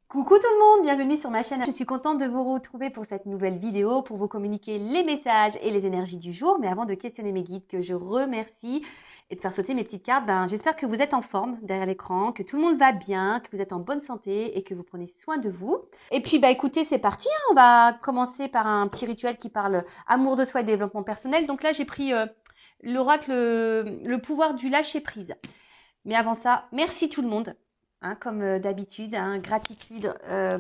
Coucou tout le monde, bienvenue sur ma chaîne. Je suis contente de vous retrouver pour cette nouvelle vidéo pour vous communiquer les messages et les énergies du jour. Mais avant de questionner mes guides que je remercie et de faire sauter mes petites cartes, j'espère que vous êtes en forme derrière l'écran, que tout le monde va bien, que vous êtes en bonne santé et que vous prenez soin de vous. Et puis écoutez, c'est parti, hein. On va commencer par un petit rituel qui parle amour de soi et développement personnel. Donc là, j'ai pris l'oracle, le pouvoir du lâcher prise. Mais avant ça, merci tout le monde. Hein, comme d'habitude, hein, gratitude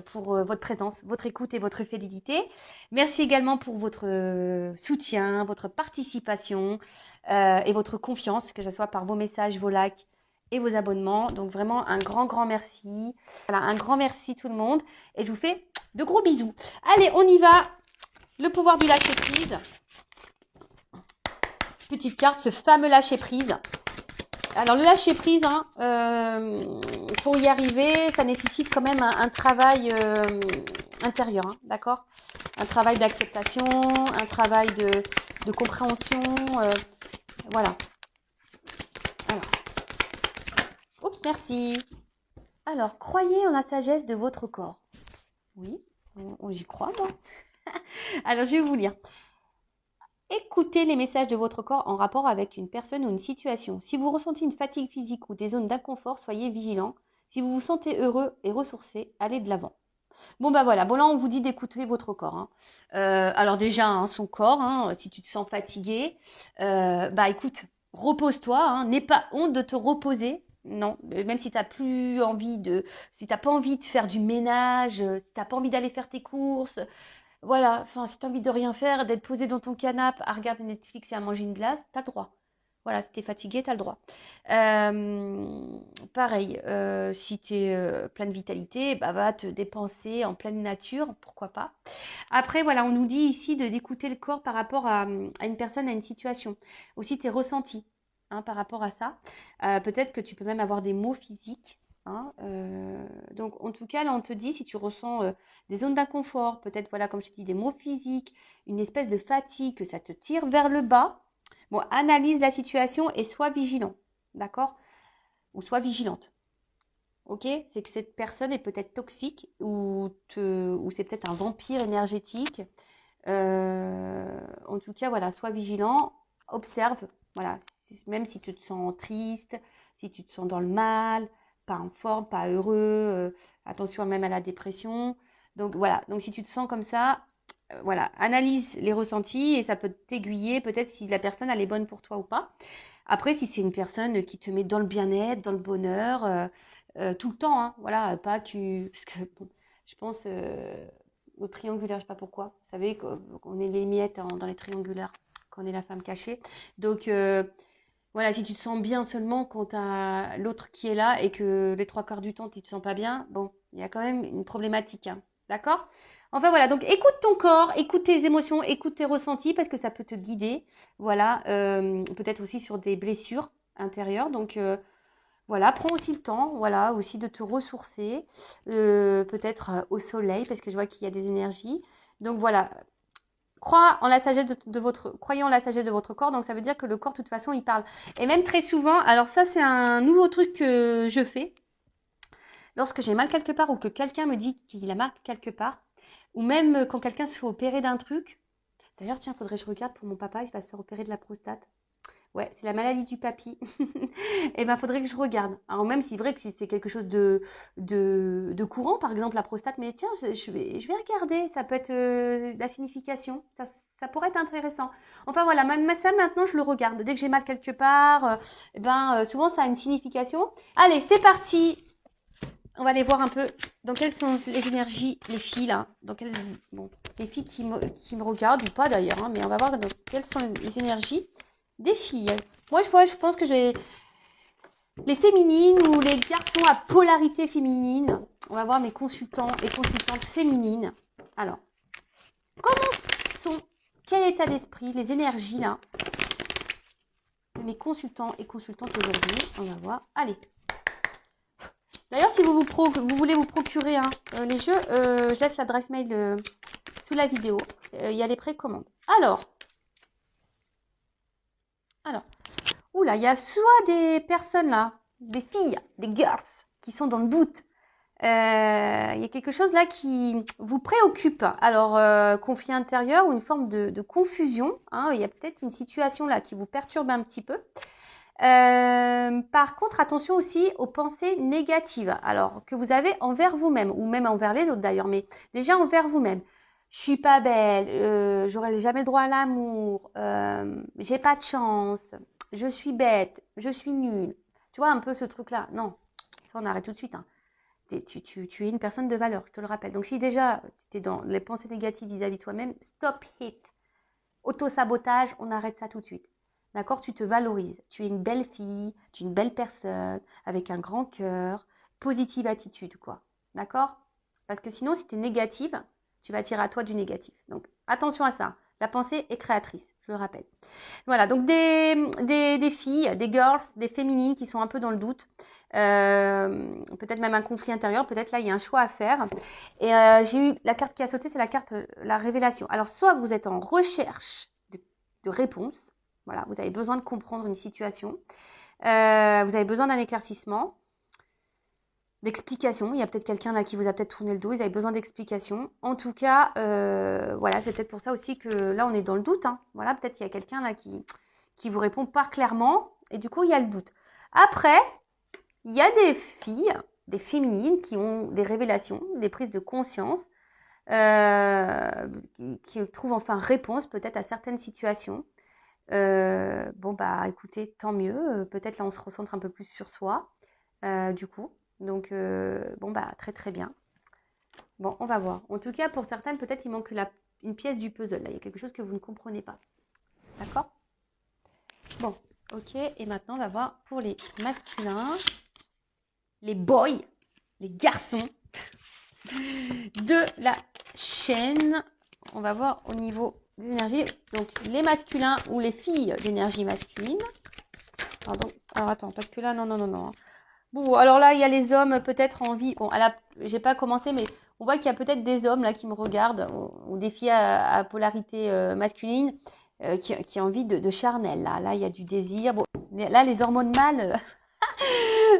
pour votre présence, votre écoute et votre fidélité. Merci également pour votre soutien, votre participation et votre confiance, que ce soit par vos messages, vos likes et vos abonnements. Donc vraiment un grand merci. Voilà, un grand merci tout le monde. Et je vous fais de gros bisous. Allez, on y va. Le pouvoir du lâcher prise. Petite carte, ce fameux lâcher prise. Alors le lâcher prise, pour y arriver, ça nécessite quand même un travail intérieur, hein, d'accord? Un travail d'acceptation, un travail de compréhension, voilà. Alors, oups, merci. Alors, croyez en la sagesse de votre corps. Oui, j'y crois, moi. Alors, je vais vous lire. Écoutez les messages de votre corps en rapport avec une personne ou une situation. Si vous ressentez une fatigue physique ou des zones d'inconfort, soyez vigilant. Si vous vous sentez heureux et ressourcé, allez de l'avant. Bon voilà, bon là on vous dit d'écouter votre corps. Hein. Alors déjà, hein, son corps, hein, si tu te sens fatigué, écoute, repose-toi, hein, n'aie pas honte de te reposer. Non, même si tu n'as plus envie si tu n'as pas envie de faire du ménage, si tu n'as pas envie d'aller faire tes courses, voilà, enfin, si tu as envie de rien faire, d'être posé dans ton canapé à regarder Netflix et à manger une glace, tu as le droit. Voilà, si tu es fatigué, tu as le droit. Pareil, si tu es plein de vitalité, va te dépenser en pleine nature, pourquoi pas. Après, voilà, on nous dit ici d'écouter le corps par rapport à une personne, à une situation. Aussi tes ressentis par rapport à ça. Peut-être que tu peux même avoir des maux physiques. Hein, donc, en tout cas, là, on te dit si tu ressens des zones d'inconfort, peut-être, voilà, comme je te dis, des maux physiques, une espèce de fatigue, que ça te tire vers le bas. Bon, analyse la situation et sois vigilant, d'accord? Ou sois vigilante. Ok? C'est que cette personne est peut-être toxique ou c'est peut-être un vampire énergétique. En tout cas, voilà, sois vigilant, observe. Voilà, même si tu te sens triste, si tu te sens dans le mal, pas en forme, pas heureux, attention même à la dépression. Donc voilà, donc si tu te sens comme ça, voilà, analyse les ressentis et ça peut t'aiguiller peut-être si la personne elle est bonne pour toi ou pas. Après, si c'est une personne qui te met dans le bien-être, dans le bonheur, tout le temps, hein, voilà, pas que... Parce que bon, je pense au triangulaire, je sais pas pourquoi. Vous savez qu'on est les miettes dans les triangulaires, qu'on est la femme cachée. Donc, voilà, si tu te sens bien seulement quand tu as l'autre qui est là et que les trois quarts du temps, tu te sens pas bien, bon, il y a quand même une problématique, hein, d'accord? Enfin voilà, donc écoute ton corps, écoute tes émotions, écoute tes ressentis parce que ça peut te guider, voilà, peut-être aussi sur des blessures intérieures. Donc voilà, prends aussi le temps, voilà, aussi de te ressourcer, peut-être au soleil parce que je vois qu'il y a des énergies. Donc voilà, croyez en la sagesse de votre corps. Donc ça veut dire que le corps, de toute façon, il parle. Et même très souvent, alors ça c'est un nouveau truc que je fais. Lorsque j'ai mal quelque part ou que quelqu'un me dit qu'il a mal quelque part, ou même quand quelqu'un se fait opérer d'un truc. D'ailleurs, tiens, faudrait que je regarde pour mon papa, il va se faire opérer de la prostate. Ouais, c'est la maladie du papy. Et faudrait que je regarde. Alors même si c'est vrai que si c'est quelque chose de courant, par exemple la prostate, mais tiens, je vais regarder, ça peut être la signification, ça pourrait être intéressant. Enfin voilà, même ça maintenant je le regarde. Dès que j'ai mal quelque part, souvent ça a une signification. Allez, c'est parti. On va aller voir un peu dans quelles sont les énergies, les filles là, bon, les filles qui me regardent ou pas d'ailleurs, hein, mais on va voir dans quelles sont les énergies des filles. Moi, je pense que les féminines ou les garçons à polarité féminine. On va voir mes consultants et consultantes féminines. Alors, quel état d'esprit, les énergies là de mes consultants et consultantes aujourd'hui. On va voir. Allez. D'ailleurs, si vous voulez vous procurer les jeux, je laisse l'adresse mail sous la vidéo. Il y a les précommandes. Alors, oula, il y a soit des personnes là, des filles, des girls, qui sont dans le doute. Il y a quelque chose là qui vous préoccupe. Alors, conflit intérieur ou une forme de confusion, hein. Il y a peut-être une situation là qui vous perturbe un petit peu. Par contre, attention aussi aux pensées négatives. Alors, que vous avez envers vous-même, ou même envers les autres d'ailleurs, mais déjà envers vous-même. Je suis pas belle, j'aurai jamais le droit à l'amour, j'ai pas de chance, je suis bête, je suis nulle. Tu vois un peu ce truc-là? Non, ça on arrête tout de suite, hein. Tu es une personne de valeur, je te le rappelle. Donc si déjà tu es dans les pensées négatives vis-à-vis de toi-même, stop it. Auto-sabotage, on arrête ça tout de suite. D'accord? Tu te valorises. Tu es une belle fille, tu es une belle personne, avec un grand cœur, positive attitude, quoi. D'accord? Parce que sinon, si tu es négative, tu vas attirer à toi du négatif. Donc, attention à ça. La pensée est créatrice, je le rappelle. Voilà, donc des filles, des girls, des féminines qui sont un peu dans le doute. Peut-être même un conflit intérieur, peut-être là il y a un choix à faire. Et j'ai eu la carte qui a sauté, c'est la carte la révélation. Alors soit vous êtes en recherche de réponse, voilà, vous avez besoin de comprendre une situation, vous avez besoin d'un éclaircissement, d'explication. Il y a peut-être quelqu'un là qui vous a peut-être tourné le dos, ils avaient besoin d'explication. En tout cas, voilà, c'est peut-être pour ça aussi que là on est dans le doute, hein. Voilà, peut-être qu'il y a quelqu'un là qui vous répond pas clairement et du coup il y a le doute. Après, il y a des filles, des féminines qui ont des révélations, des prises de conscience, qui trouvent enfin réponse peut-être à certaines situations. Bon bah écoutez, tant mieux. Peut-être là on se recentre un peu plus sur soi, du coup. Donc bon bah très très bien. Bon, on va voir. En tout cas, pour certaines, peut-être il manque une pièce du puzzle. Là, il y a quelque chose que vous ne comprenez pas. D'accord? Bon, ok. Et maintenant, on va voir pour les masculins, les boys, les garçons de la chaîne. On va voir au niveau des énergies. Donc, les masculins ou les filles d'énergie masculine. Pardon. Alors, attends, parce que là, non. Bon, alors là, il y a les hommes peut-être en vie. Bon, j'ai pas commencé, mais on voit qu'il y a peut-être des hommes là qui me regardent, ou des filles à polarité masculine, qui ont envie de charnel. Là, il y a du désir. Bon, là, les hormones mâles,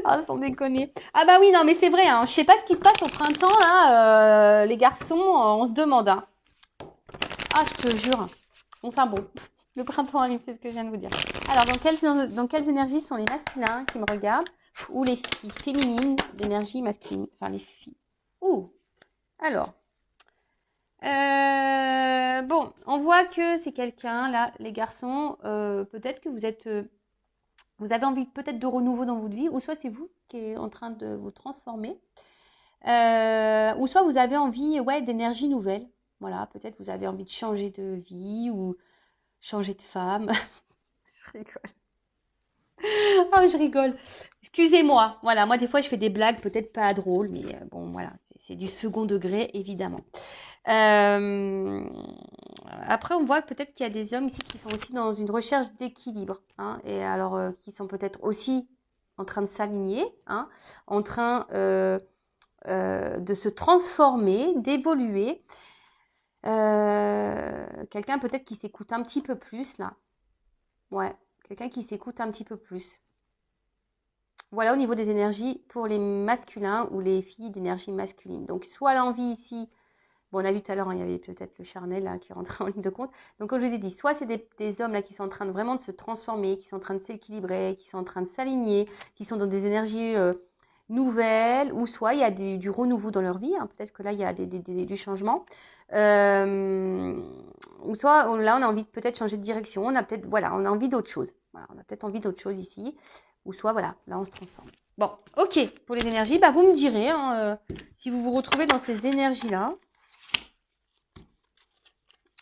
ah, sans déconner. Ah bah oui, non, mais c'est vrai, hein. Je sais pas ce qui se passe au printemps, là, les garçons, on se demande, hein. Ah, je te jure. Enfin bon, le printemps arrive, c'est ce que je viens de vous dire. Alors, dans quelles énergies sont les masculins qui me regardent ou les filles féminines d'énergie masculine? Enfin, les filles. Ouh, alors. Bon, on voit que c'est quelqu'un, là, les garçons, peut-être que vous avez envie peut-être de renouveau dans votre vie, ou soit c'est vous qui êtes en train de vous transformer, ou soit vous avez envie, ouais, d'énergie nouvelle. Voilà, peut-être vous avez envie de changer de vie ou changer de femme. Je rigole. Oh, je rigole. Excusez-moi. Voilà, moi, des fois, je fais des blagues peut-être pas drôles, mais bon, voilà, c'est du second degré, évidemment. Après, on voit peut-être qu'il y a des hommes ici qui sont aussi dans une recherche d'équilibre, hein, et alors qui sont peut-être aussi en train de s'aligner, hein, en train de se transformer, d'évoluer. Quelqu'un peut-être qui s'écoute un petit peu plus là. Ouais, quelqu'un qui s'écoute un petit peu plus. Voilà au niveau des énergies pour les masculins ou les filles d'énergie masculine. Donc soit l'envie ici, bon on a vu tout à l'heure, hein, il y avait peut-être le charnel là, qui rentrait en ligne de compte. Donc comme je vous ai dit, soit c'est des hommes là qui sont en train de vraiment de se transformer, qui sont en train de s'équilibrer, qui sont en train de s'aligner, qui sont dans des énergies nouvelles, ou soit il y a du renouveau dans leur vie, hein. Peut-être que là il y a du changement. Ou soit là on a envie de peut-être changer de direction, on a peut-être, voilà, on a envie d'autre chose. Voilà, on a peut-être envie d'autre chose ici. Ou soit, voilà, là, on se transforme. Bon, ok, pour les énergies, bah, vous me direz, hein, si vous vous retrouvez dans ces énergies-là.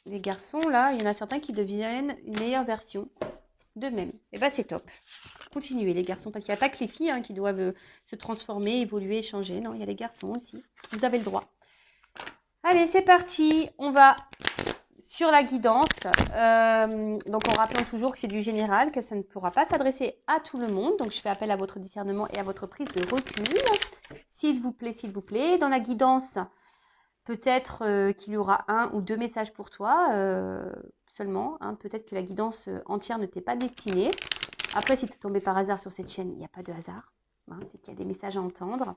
Les garçons, là, il y en a certains qui deviennent une meilleure version d'eux-mêmes. Et bah, c'est top. Continuez, les garçons, parce qu'il n'y a pas que les filles, hein, qui doivent se transformer, évoluer, changer. Non, il y a les garçons aussi. Vous avez le droit. Allez, c'est parti. On va sur la guidance, donc en rappelant toujours que c'est du général, que ça ne pourra pas s'adresser à tout le monde. Donc je fais appel à votre discernement et à votre prise de recul. S'il vous plaît. Dans la guidance, peut-être qu'il y aura un ou deux messages pour toi seulement, hein. Peut-être que la guidance entière ne t'est pas destinée. Après, si tu es tombé par hasard sur cette chaîne, il n'y a pas de hasard, hein, c'est qu'il y a des messages à entendre.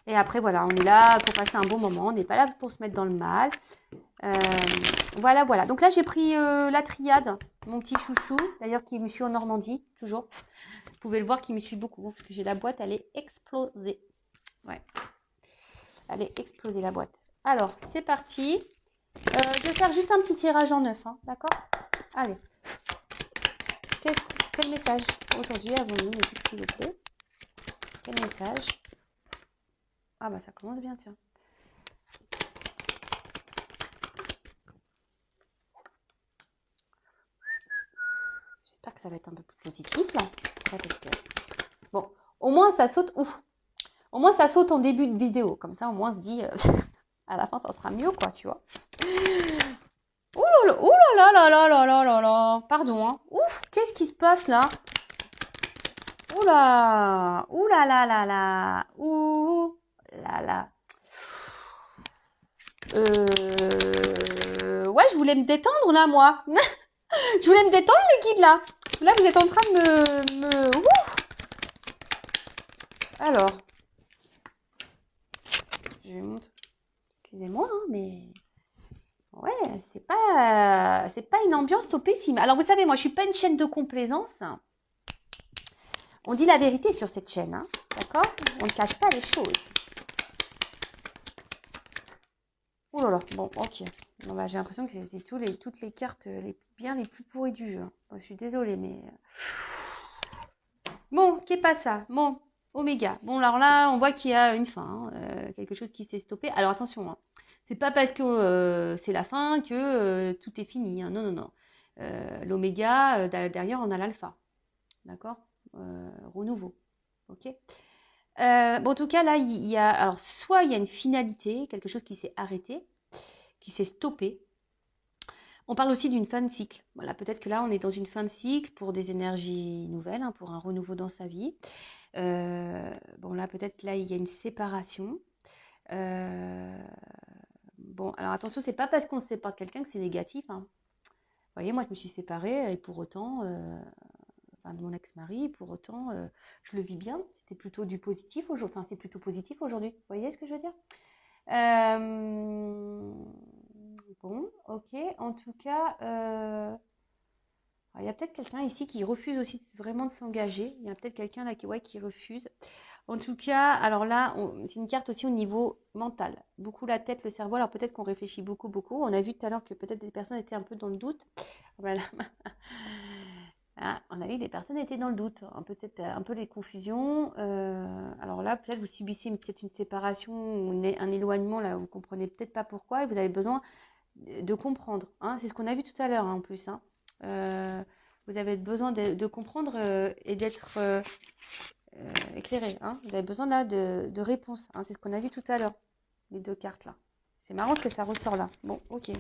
Et après, voilà, on est là pour passer un bon moment. On n'est pas là pour se mettre dans le mal. Euh, voilà, voilà. Donc là, j'ai pris la triade, mon petit chouchou, d'ailleurs, qui me suit en Normandie, toujours. Vous pouvez le voir, qui me suit beaucoup, parce que j'ai la boîte, elle est explosée. Ouais, elle est explosée, la boîte. Alors, c'est parti. Je vais faire juste un petit tirage en neuf, hein, d'accord? Allez. Quel message aujourd'hui avons-nous, s'il vous plaît? Quel message? Ah bah ça commence bien, tiens. J'espère que ça va être un peu plus positif là. Ouais, parce que... Bon, au moins ça saute. Ouf. Au moins ça saute en début de vidéo. Comme ça, au moins on se dit à la fin ça sera mieux, quoi, tu vois. Ouh là là, ouh là là là là là là là. Pardon, hein. Ouf, qu'est-ce qui se passe là? Ouh là, ouh là là là là, ouh là là. Ouais, je voulais me détendre là, moi. Je voulais me détendre, les guides, là. Là, vous êtes en train de me... Ouf. Alors, je vais montrer. Excusez-moi, hein, mais... Ouais, c'est pas une ambiance topissime. Alors, vous savez, moi, je suis pas une chaîne de complaisance. On dit la vérité sur cette chaîne, hein, d'accord? On ne cache pas les choses. Oh là là, bon, ok. Bon, bah, j'ai l'impression que c'est toutes les cartes bien les plus pourries du jeu. Bon, je suis désolée, mais... Bon, qu'est pas ça? Bon, Oméga. Bon, alors là, on voit qu'il y a une fin, hein, quelque chose qui s'est stoppé. Alors attention, hein, c'est pas parce que c'est la fin que tout est fini, hein. Non, non, non. L'Oméga, derrière, on a l'alpha. D'accord? Renouveau. Ok? Bon, en tout cas, là, il y a. Alors, soit il y a une finalité, quelque chose qui s'est arrêté, qui s'est stoppé. On parle aussi d'une fin de cycle. Voilà, peut-être que là, on est dans une fin de cycle pour des énergies nouvelles, hein, pour un renouveau dans sa vie. Bon, là, peut-être, là, il y a une séparation. Bon, alors attention, c'est pas parce qu'on se sépare de quelqu'un que c'est négatif, hein. Vous voyez, moi, je me suis séparée et pour autant, enfin, de mon ex-mari, pour autant, je le vis bien. C'était plutôt du positif aujourd'hui. Enfin, c'est plutôt positif aujourd'hui. Vous voyez ce que je veux dire? Bon, ok. En tout cas, il y a peut-être quelqu'un ici qui refuse aussi vraiment de s'engager. Il y a peut-être quelqu'un là qui, ouais, qui refuse. En tout cas, alors là, c'est une carte aussi au niveau mental. Beaucoup la tête, le cerveau. Alors peut-être qu'on réfléchit beaucoup, beaucoup. On a vu tout à l'heure que peut-être des personnes étaient un peu dans le doute. Voilà. Ah, on a vu que des personnes étaient dans le doute. Peut-être un peu les confusions. Alors là, peut-être vous subissez peut-être une séparation ou un éloignement là, vous comprenez peut-être pas pourquoi et vous avez besoin de comprendre, hein. C'est ce qu'on a vu tout à l'heure, hein, en plus, hein. Vous avez besoin de comprendre et d'être éclairé, hein. Vous avez besoin là de réponses, hein. C'est ce qu'on a vu tout à l'heure, les deux cartes là. C'est marrant que ça ressort là. Bon, ok.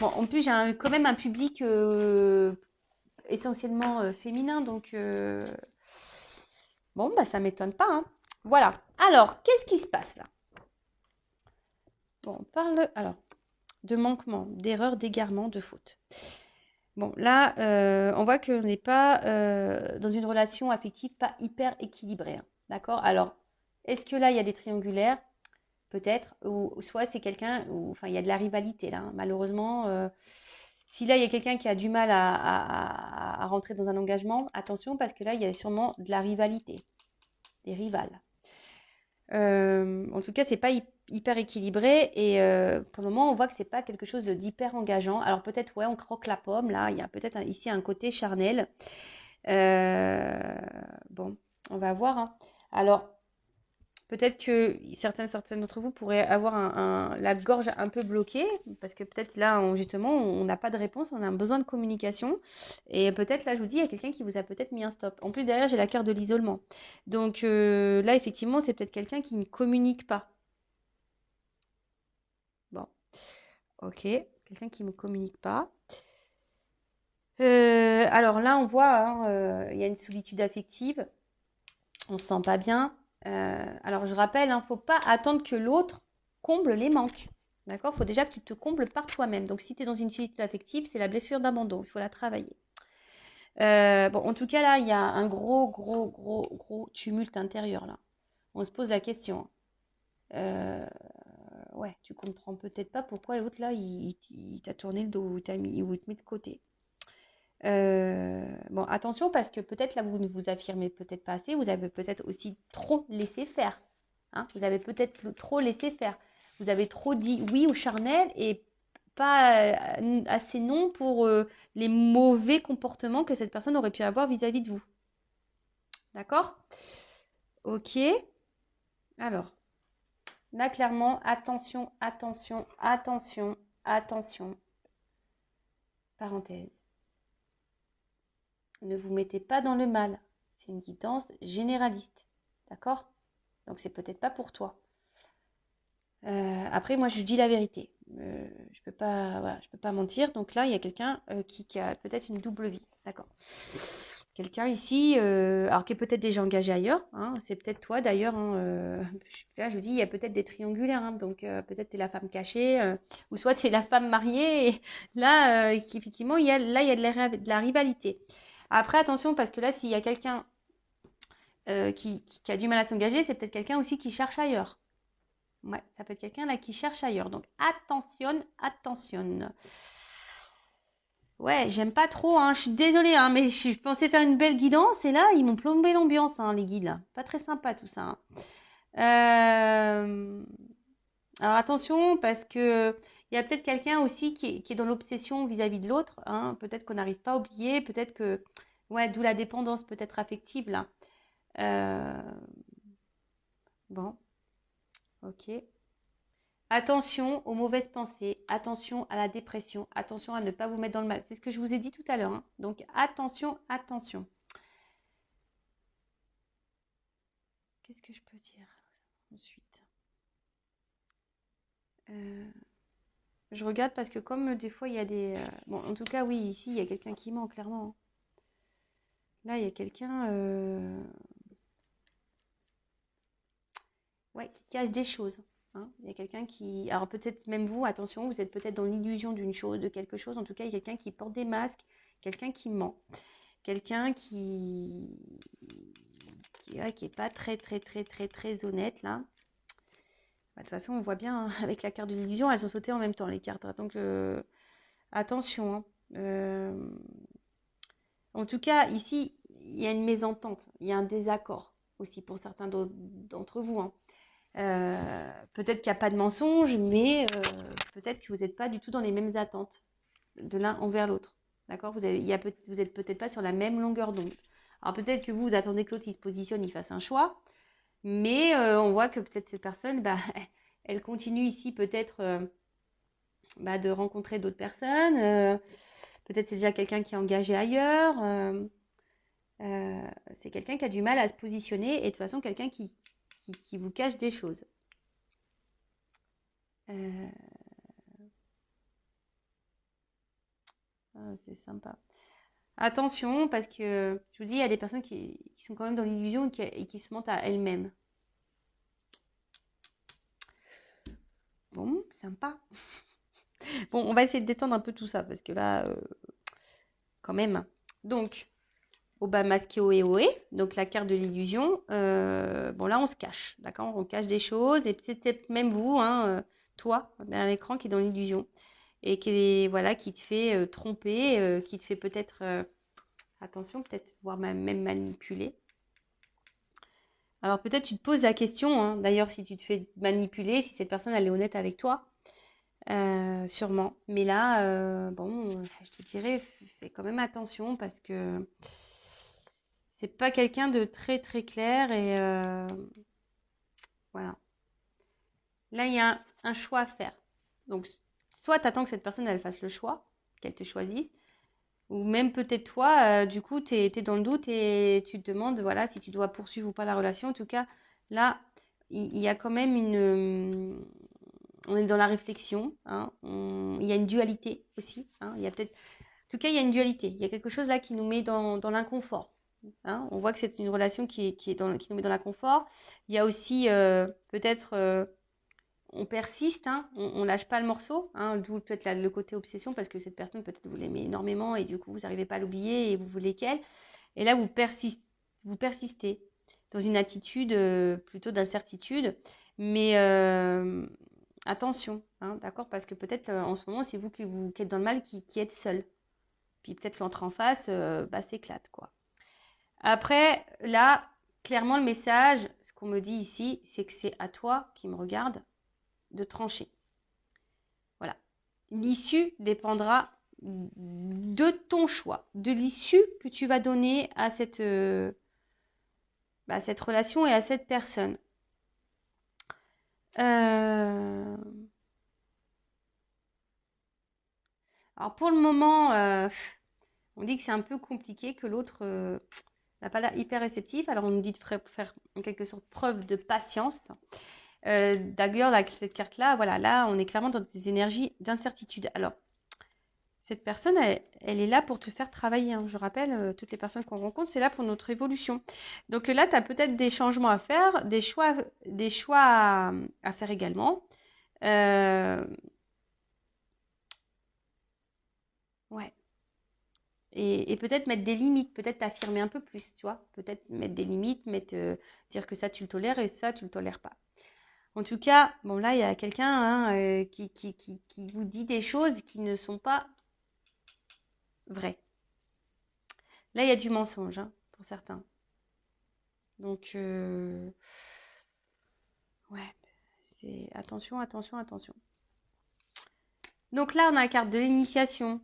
Bon, en plus, j'ai quand même un public essentiellement féminin, donc bon, bah ça m'étonne pas, hein. Voilà. Alors, qu'est-ce qui se passe là? Bon, on parle alors de manquement, d'erreur, d'égarement, de faute. Bon, là, on voit qu'on n'est pas dans une relation affective pas hyper équilibrée, hein. D'accord? Alors, est-ce que là, il y a des triangulaires? Peut-être. Ou soit c'est quelqu'un, enfin, il y a de la rivalité là, hein. Malheureusement, si là, il y a quelqu'un qui a du mal à rentrer dans un engagement, attention, parce que là, il y a sûrement de la rivalité, des rivales. En tout cas, c'est pas hyper équilibré et pour le moment, on voit que c'est pas quelque chose d'hyper engageant. Alors peut-être, ouais, on croque la pomme. Là, il y a peut-être ici un côté charnel. Euh, bon, on va voir, hein. Alors, peut-être que certains d'entre vous pourraient avoir la gorge un peu bloquée parce que peut-être là, justement, on n'a pas de réponse, on a un besoin de communication. Et peut-être là, je vous dis, il y a quelqu'un qui vous a peut-être mis un stop. En plus, derrière, j'ai la carte de l'isolement. Donc là, effectivement, c'est peut-être quelqu'un qui ne communique pas. Bon, ok, quelqu'un qui ne me communique pas. Alors là, on voit, hein, il y a une solitude affective. On se sent pas bien. Alors je rappelle, il ne faut pas attendre que l'autre comble les manques. D'accord? Il faut déjà que tu te combles par toi-même. Donc si tu es dans une solitude affective, c'est la blessure d'abandon. Il faut la travailler. Bon, en tout cas, là, il y a un gros tumulte intérieur, là. On se pose la question. Ouais, tu comprends peut-être pas pourquoi l'autre là, il t'a tourné le dos ou il te met de côté. Bon, attention parce que peut-être là, vous ne vous affirmez peut-être pas assez. Vous avez peut-être aussi trop laissé faire. Hein, vous avez peut-être trop laissé faire. Vous avez trop dit oui au charnel et pas assez non pour les mauvais comportements que cette personne aurait pu avoir vis-à-vis de vous. D'accord? Ok. Alors, là, clairement, attention, attention, attention, attention. Parenthèse. Ne vous mettez pas dans le mal. C'est une guidance généraliste. D'accord? Donc, c'est peut-être pas pour toi. Après, moi, je dis la vérité. Je peux pas, voilà, je peux pas mentir. Donc là, il y a quelqu'un qui a peut-être une double vie. D'accord. Quelqu'un ici, alors qui est peut-être déjà engagé ailleurs. Hein, c'est peut-être toi d'ailleurs. Hein, là, je vous dis, il y a peut-être des triangulaires. Hein, donc peut-être tu es la femme cachée, ou soit tu es la femme mariée. Et là, effectivement, il y a de la rivalité. Après, attention, parce que là, s'il y a quelqu'un qui a du mal à s'engager, c'est peut-être quelqu'un aussi qui cherche ailleurs. Ouais, ça peut être quelqu'un là qui cherche ailleurs. Donc attention, attention. Ouais, j'aime pas trop, hein. Je suis désolée, hein, mais je pensais faire une belle guidance et là, ils m'ont plombé l'ambiance, hein, les guides là. Pas très sympa tout ça. Hein. Alors attention, parce que il y a peut-être quelqu'un aussi qui est dans l'obsession vis-à-vis de l'autre. Hein. Peut-être qu'on n'arrive pas à oublier, peut-être que, ouais, d'où la dépendance peut-être affective là. Bon, ok. Attention aux mauvaises pensées, attention à la dépression, attention à ne pas vous mettre dans le mal. C'est ce que je vous ai dit tout à l'heure. Hein. Donc attention, attention. Qu'est-ce que je peux dire ensuite Je regarde parce que comme des fois il y a des... Bon, en tout cas, oui, ici, il y a quelqu'un qui ment, clairement. Hein. Là, il y a quelqu'un ouais, qui cache des choses. Hein. Il y a quelqu'un qui... Alors peut-être même vous, attention, vous êtes peut-être dans l'illusion d'une chose, de quelque chose. En tout cas, il y a quelqu'un qui porte des masques, quelqu'un qui ment. Quelqu'un qui est pas très, très, très, très, très honnête, là. Bah, de toute façon, on voit bien, hein, avec la carte de l'illusion, elles ont sauté en même temps, les cartes. Donc, attention. Hein. En tout cas, ici, il y a une mésentente, il y a un désaccord aussi pour certains d'entre vous. Hein. Peut-être qu'il n'y a pas de mensonge, mais peut-être que vous n'êtes pas du tout dans les mêmes attentes de l'un envers l'autre. D'accord? Vous êtes peut-être pas sur la même longueur d'onde. Alors peut-être que vous attendez que l'autre il se positionne, il fasse un choix, mais on voit que peut-être cette personne, bah, elle continue ici peut-être de rencontrer d'autres personnes. Peut-être c'est déjà quelqu'un qui est engagé ailleurs. C'est quelqu'un qui a du mal à se positionner et de toute façon quelqu'un qui vous cache des choses. C'est sympa. Attention, parce que je vous dis, il y a des personnes qui sont quand même dans l'illusion et qui se mentent à elles-mêmes. Bon, sympa. Bon, on va essayer de détendre un peu tout ça, parce que là, quand même. Donc, Oba masqué Oé, donc la carte de l'illusion. Bon, là, on se cache, d'accord? On cache des choses, et c'est peut-être même vous, hein, toi, derrière l'écran, qui est dans l'illusion, et qui te fait tromper, qui te fait peut-être, attention, peut-être, voire même manipuler. Alors peut-être tu te poses la question, hein, d'ailleurs si tu te fais manipuler, si cette personne elle est honnête avec toi, sûrement. Mais là, bon, je te dirais, fais quand même attention parce que c'est pas quelqu'un de très très clair et voilà. Là il y a un choix à faire. Donc soit tu attends que cette personne elle fasse le choix, qu'elle te choisisse, ou même peut-être toi, du coup tu es dans le doute et tu te demandes voilà si tu dois poursuivre ou pas la relation. En tout cas, là il y a quand même on est dans la réflexion. Hein, il y a une dualité aussi. Hein, il y a peut-être, en tout cas, il y a une dualité. Il y a quelque chose là qui nous met dans l'inconfort. Hein, on voit que c'est une relation qui nous met dans l'inconfort. Il y a aussi peut-être, on persiste, hein, on lâche pas le morceau. Hein, d'où peut-être le côté obsession parce que cette personne peut-être vous l'aimez énormément et du coup vous n'arrivez pas à l'oublier et vous voulez qu'elle. Et là vous persistez. dans une attitude plutôt d'incertitude. Mais attention, hein, d'accord? Parce que peut-être en ce moment, c'est vous qui êtes dans le mal, qui êtes seul. Puis peut-être l'autre en face, s'éclate, quoi. Après, là, clairement, le message, ce qu'on me dit ici, c'est que c'est à toi qui me regarde de trancher. Voilà. L'issue dépendra de ton choix, de l'issue que tu vas donner à cette relation et à cette personne. Alors pour le moment, on dit que c'est un peu compliqué, que l'autre n'a pas l'air hyper réceptif. Alors on nous dit de faire en quelque sorte preuve de patience. D'ailleurs, cette carte-là, voilà, là, on est clairement dans des énergies d'incertitude. Alors, cette personne, elle est là pour te faire travailler, hein. Je rappelle, toutes les personnes qu'on rencontre, c'est là pour notre évolution. Donc là, tu as peut-être des changements à faire, des choix à faire également. Ouais. Et peut-être mettre des limites, peut-être t'affirmer un peu plus, tu vois. Peut-être mettre des limites, dire que ça, tu le tolères et ça, tu le tolères pas. En tout cas, bon là, il y a quelqu'un qui vous dit des choses qui ne sont pas vraies. Là, il y a du mensonge, hein, pour certains. Donc, ouais, c'est attention, attention, attention. Donc là, on a la carte de l'initiation.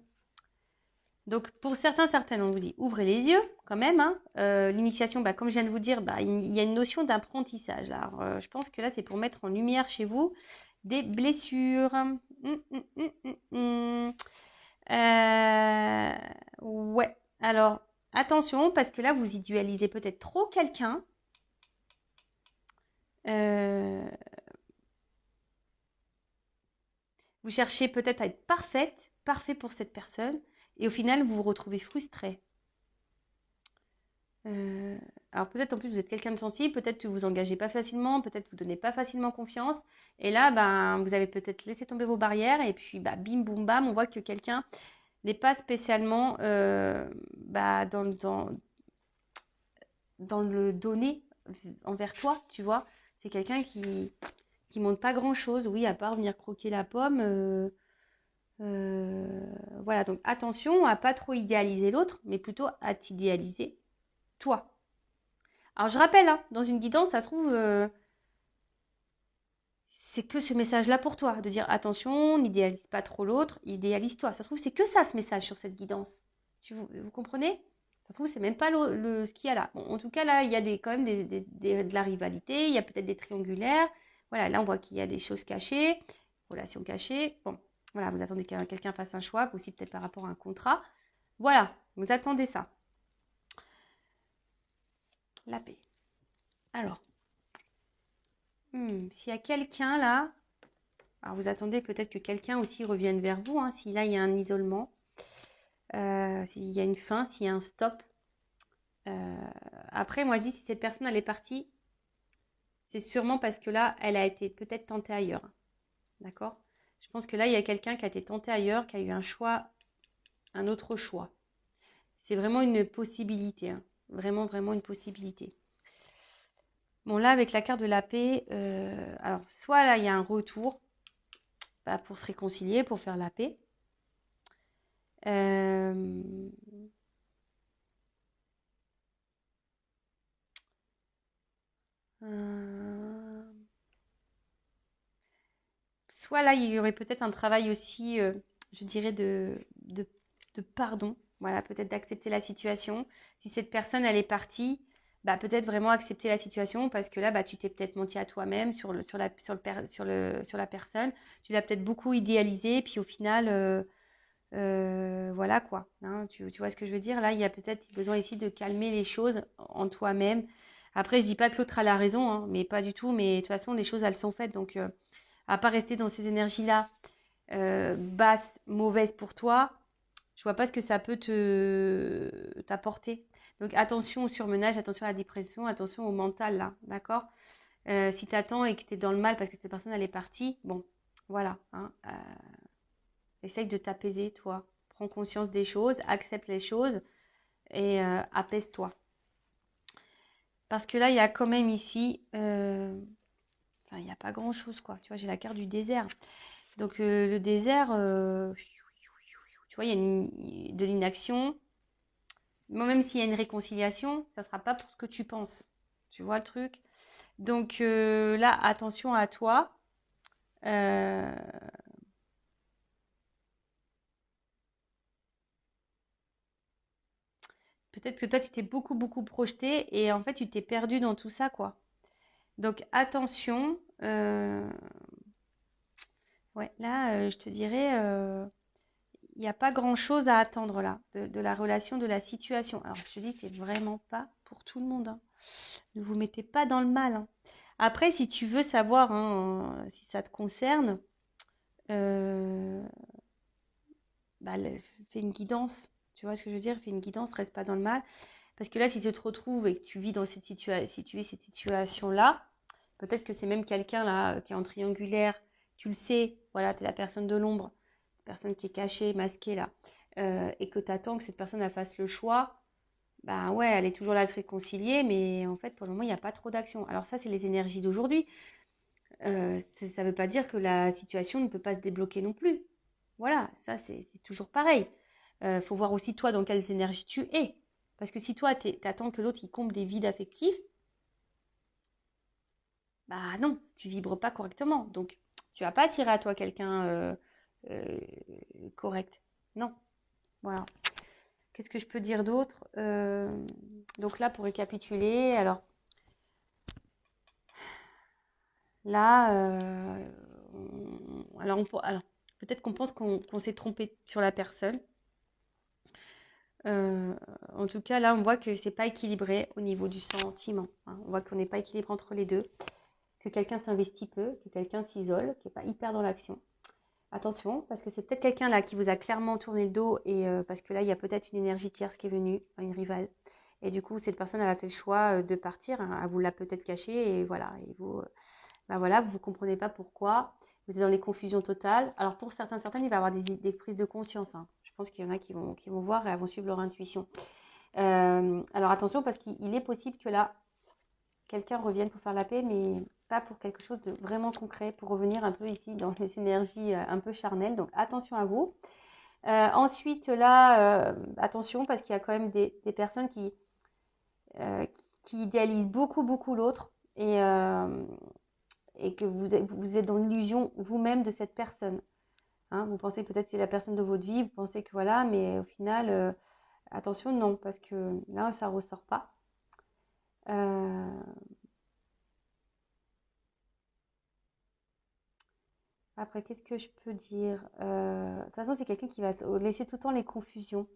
Donc, pour certaines, on vous dit ouvrez les yeux quand même, hein. L'initiation, comme je viens de vous dire, il y a une notion d'apprentissage. Alors, je pense que là, c'est pour mettre en lumière chez vous des blessures. Ouais. Alors, attention, parce que là, vous idéalisez peut-être trop quelqu'un. Vous cherchez peut-être à être parfait pour cette personne, et au final, vous vous retrouvez frustré. Alors peut-être en plus vous êtes quelqu'un de sensible, peut-être que vous engagez pas facilement, peut-être que vous donnez pas facilement confiance, et là, vous avez peut-être laissé tomber vos barrières, et puis bim boum bam, on voit que quelqu'un n'est pas spécialement dans le donner envers toi, tu vois. C'est quelqu'un qui montre pas grand-chose, oui, à part venir croquer la pomme. Voilà, donc attention à pas trop idéaliser l'autre, mais plutôt à t'idéaliser toi. Alors je rappelle, hein, dans une guidance, ça se trouve, c'est que ce message-là pour toi, de dire attention, n'idéalise pas trop l'autre, idéalise-toi. Ça se trouve, c'est que ça ce message sur cette guidance. Vous comprenez? Ça se trouve, c'est même pas ce qu'il y a là. Bon, en tout cas, là, il y a quand même de la rivalité, il y a peut-être des triangulaires. Voilà, là, on voit qu'il y a des choses cachées, relations cachées. Bon, voilà, vous attendez que quelqu'un fasse un choix, aussi peut-être par rapport à un contrat. Voilà, vous attendez ça. La paix. Alors, s'il y a quelqu'un là, alors vous attendez peut-être que quelqu'un aussi revienne vers vous, hein, si là il y a un isolement, s'il y a une fin, s'il y a un stop. Après, moi je dis si cette personne elle est partie, c'est sûrement parce que là, elle a été peut-être tentée ailleurs. D'accord? Je pense que là, il y a quelqu'un qui a été tenté ailleurs, qui a eu un choix, un autre choix. C'est vraiment une possibilité, hein. Vraiment, vraiment une possibilité. Bon, là, avec la carte de la paix, alors, soit là, il y a un retour pour se réconcilier, pour faire la paix. Soit là, il y aurait peut-être un travail aussi, je dirais, de pardon. Voilà, peut-être d'accepter la situation. Si cette personne, elle est partie, peut-être vraiment accepter la situation parce que là, tu t'es peut-être menti à toi-même sur la personne. Tu l'as peut-être beaucoup idéalisé, puis au final, voilà quoi. Hein, tu vois ce que je veux dire? Là, il y a peut-être besoin ici de calmer les choses en toi-même. Après, je dis pas que l'autre a la raison, hein, mais pas du tout. Mais de toute façon, les choses, elles sont faites. Donc, à pas rester dans ces énergies-là basses, mauvaises pour toi, je vois pas ce que ça peut t'apporter. Donc attention au surmenage, attention à la dépression, attention au mental là, d'accord? Si tu attends et que tu es dans le mal parce que cette personne elle est partie, bon, voilà, hein, essaye de t'apaiser toi. Prends conscience des choses, accepte les choses et apaise-toi. Parce que là, il y a quand même ici, enfin, il n'y a pas grand-chose, quoi. Tu vois, j'ai la carte du désert. Donc, le désert, tu vois, il y a de l'inaction. Moi, même s'il y a une réconciliation, ça ne sera pas pour ce que tu penses. Tu vois le truc? Donc, là, attention à toi. Euh, Peut-être que toi, tu t'es beaucoup, beaucoup projeté et en fait, tu t'es perdu dans tout ça, quoi. Donc, attention. Ouais, là, je te dirais, il n'y a pas grand-chose à attendre là, de la relation, de la situation. Alors, je te dis, c'est vraiment pas pour tout le monde, hein. Ne vous mettez pas dans le mal, hein. Après, si tu veux savoir, hein, si ça te concerne, euh, bah, fais une guidance. Tu vois ce que je veux dire? Fais une guidance, reste pas dans le mal. Parce que là, si tu te retrouves et que tu vis dans cette si tu vis cette situation-là, peut-être que c'est même quelqu'un là qui est en triangulaire, tu le sais, voilà, tu es la personne de l'ombre, la personne qui est cachée, masquée là, et que tu attends que cette personne elle fasse le choix, ben ouais, elle est toujours là à se réconcilier, mais en fait, pour le moment, il n'y a pas trop d'action. Alors ça, c'est les énergies d'aujourd'hui. Ça ne veut pas dire que la situation ne peut pas se débloquer non plus. Voilà, ça c'est toujours pareil. Faut voir aussi toi dans quelles énergies tu es. Parce que si toi t'attends que l'autre il comble des vides affectifs, bah non, tu vibres pas correctement. Donc tu vas pas attirer à toi quelqu'un euh, correct. Non, voilà. Qu'est-ce que je peux dire d'autre? Donc là pour récapituler, alors là, alors peut-être qu'on pense qu'on s'est trompé sur la personne. Euh, En tout cas, là, on voit que c'est pas équilibré au niveau du sentiment, hein. On voit qu'on n'est pas équilibré entre les deux, que quelqu'un s'investit peu, que quelqu'un s'isole, qui n'est pas hyper dans l'action. Attention, parce que c'est peut-être quelqu'un là qui vous a clairement tourné le dos et parce que là, il y a peut-être une énergie tierce qui est venue, une rivale. Et du coup, cette personne, elle a fait le choix de partir, hein. Elle vous l'a peut-être caché et voilà. Et vous, bah voilà, vous ne comprenez pas pourquoi. Vous êtes dans les confusions totales. Alors pour certaines, il va y avoir des prises de conscience, hein. Je pense qu'il y en a qui vont voir et elles vont suivre leur intuition. Alors attention parce qu'il est possible que là, quelqu'un revienne pour faire la paix, mais pas pour quelque chose de vraiment concret, pour revenir un peu ici dans les énergies un peu charnelles. Donc attention à vous. Ensuite, là, attention parce qu'il y a quand même des personnes qui idéalisent beaucoup, beaucoup l'autre et que vous êtes dans l'illusion vous-même de cette personne, hein. Vous pensez peut-être que c'est la personne de votre vie, vous pensez que voilà, mais au final, attention, non, parce que là, ça ne ressort pas. Euh, Après, qu'est-ce que je peux dire? De toute façon, c'est quelqu'un qui va laisser tout le temps les confusions.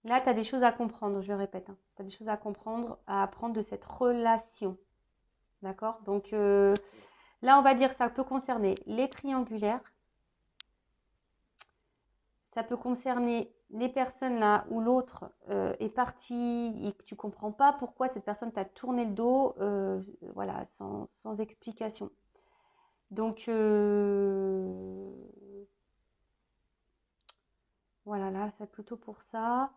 Là, tu as des choses à comprendre, je le répète, hein. Tu as des choses à comprendre, à apprendre de cette relation. D'accord? Donc là, on va dire ça peut concerner les triangulaires. Ça peut concerner les personnes là où l'autre est parti et que tu comprends pas pourquoi cette personne t'a tourné le dos, voilà, sans explication. Donc voilà, là, c'est plutôt pour ça.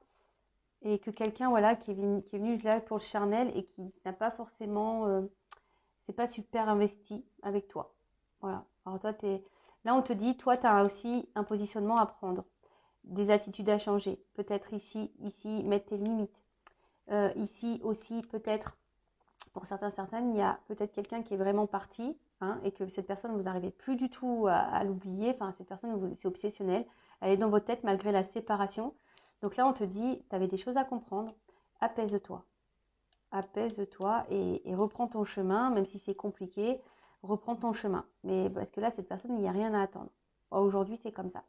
Et que quelqu'un voilà, qui est venu là pour le charnel et qui n'a pas forcément, c'est pas super investi avec toi. Voilà. Alors toi, là, on te dit, toi, tu as aussi un positionnement à prendre, des attitudes à changer. Peut-être ici, mettre tes limites. Ici aussi, peut-être, pour certaines, il y a peut-être quelqu'un qui est vraiment parti, hein, et que cette personne, vous n'arrivez plus du tout à l'oublier. Enfin, cette personne, c'est obsessionnel. Elle est dans votre tête malgré la séparation. Donc là, on te dit, tu avais des choses à comprendre. Apaise-toi. Apaise-toi et reprends ton chemin, même si c'est compliqué. Reprends ton chemin. Mais parce que là, cette personne, il n'y a rien à attendre. Aujourd'hui, c'est comme ça.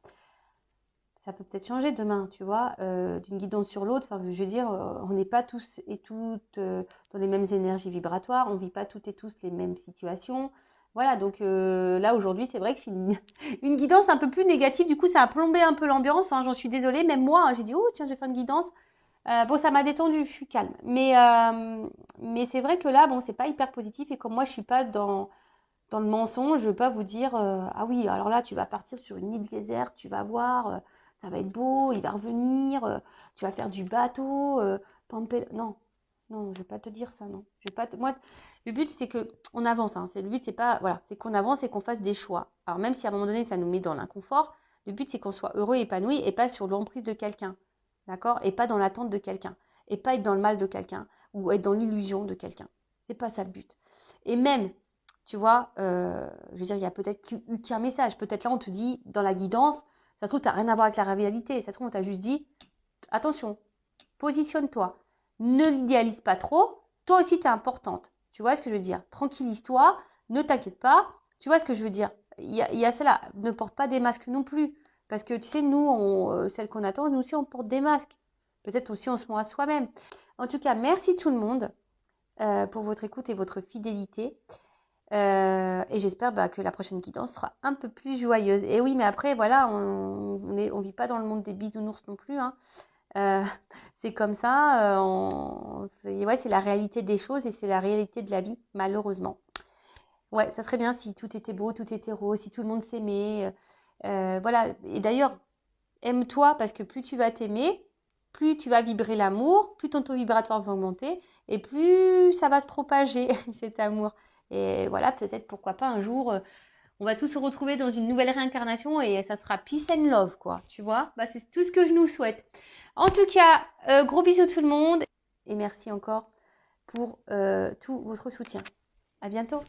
Ça peut peut-être changer demain, tu vois, d'une guidance sur l'autre. Enfin, je veux dire, on n'est pas tous et toutes dans les mêmes énergies vibratoires, on ne vit pas toutes et tous les mêmes situations. Voilà, donc là, aujourd'hui, c'est vrai que c'est une guidance un peu plus négative. Du coup, ça a plombé un peu l'ambiance, hein, j'en suis désolée. Même moi, hein, j'ai dit, oh, tiens, je vais faire une guidance. Bon, ça m'a détendu, je suis calme. Mais c'est vrai que là, bon, c'est pas hyper positif. Et comme moi, je suis pas dans le mensonge, je ne veux pas vous dire ah oui, alors là, tu vas partir sur une île déserte, tu vas voir, ça va être beau, il va revenir, tu vas faire du bateau, non, non, je vais pas te dire ça, non. Je vais pas moi, le but, c'est que on avance, hein. Le but, c'est pas, voilà, c'est qu'on avance et qu'on fasse des choix. Alors, même si à un moment donné, ça nous met dans l'inconfort, le but, c'est qu'on soit heureux et épanoui et pas sur l'emprise de quelqu'un, d'accord? Et pas dans l'attente de quelqu'un. Et pas être dans le mal de quelqu'un ou être dans l'illusion de quelqu'un. C'est pas ça le but. Et même, tu vois, je veux dire, il y a peut-être eu qu'un message. Peut-être là, on te dit, dans la guidance, ça se trouve, tu n'as rien à voir avec la réalité. Ça se trouve, on t'a juste dit, attention, positionne-toi. Ne l'idéalise pas trop. Toi aussi, tu es importante. Tu vois ce que je veux dire? Tranquillise-toi. Ne t'inquiète pas. Tu vois ce que je veux dire? Il y a cela. Ne porte pas des masques non plus. Parce que tu sais, nous, celles qu'on attend, nous aussi, on porte des masques. Peut-être aussi, on se ment à soi-même. En tout cas, merci tout le monde pour votre écoute et votre fidélité. Et j'espère que la prochaine guidance sera un peu plus joyeuse. Et oui, mais après, voilà, on vit pas dans le monde des bisounours non plus, hein. C'est comme ça. Ouais, c'est la réalité des choses et c'est la réalité de la vie, malheureusement. Ouais, ça serait bien si tout était beau, tout était rose, si tout le monde s'aimait. Voilà. Et d'ailleurs, aime-toi parce que plus tu vas t'aimer, plus tu vas vibrer l'amour, plus ton taux vibratoire va augmenter et plus ça va se propager, cet amour. Et voilà, peut-être pourquoi pas un jour, on va tous se retrouver dans une nouvelle réincarnation et ça sera peace and love, quoi. Tu vois? C'est tout ce que je nous souhaite. En tout cas, gros bisous tout le monde et merci encore pour tout votre soutien. À bientôt.